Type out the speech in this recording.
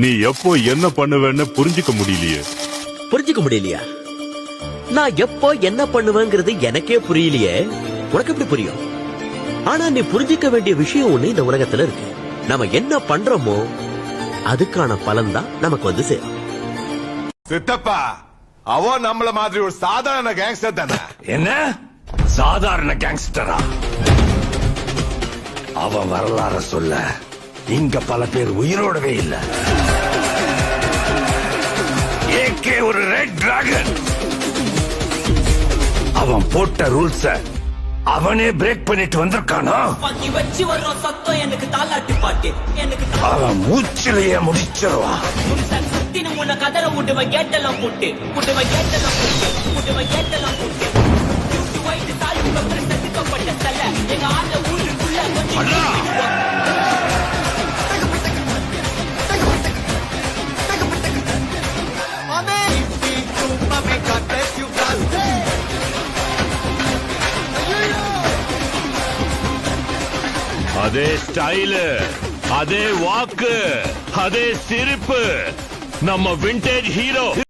நீ எப்போ என்ன பண்ணுவேன்னு புரிஞ்சுக்க முடியலையே. புரிஞ்சுக்க முடியலையா? நான் எப்போ என்ன பண்ணுவேங்கிறது எனக்கே புரியலையே. உனக்கு எப்படி புரியும்? ஆனா நீ புரிஞ்சிக்க வேண்டிய விஷயம் ஒண்ணு இந்த உலகத்துல இருக்கு. நம்ம என்ன பண்றோமோ அதுக்கான பலன் தான் நமக்கு வந்து சேரும். சித்தப்பா, அவ நம்மள மாதிரி ஒரு சாதாரண கேங்ஸ்டர் தானே. என்ன சாதாரண கேங்ஸ்டரா? அவன் வரலாற சொல்ல இங்க பல பேர் உயிரோடவே இல்ல. ஏகே ஒரு ரெட் டிராகன். அவன் போட்ட ரூல்ஸ அவனே பிரேக் பண்ணிட்டு வந்திருக்கானா? அவன் மூச்சிலேயே முடிச்சிருவான். கதற விட்டுவன் கேட்டெல்லாம் போட்டு எங்க ஆண்ட ஊருக்குள்ள அதே ஸ்டைலு, அதே வாக்கு, அதே சிரிப்பு, நம்ம விண்டேஜ் ஹீரோ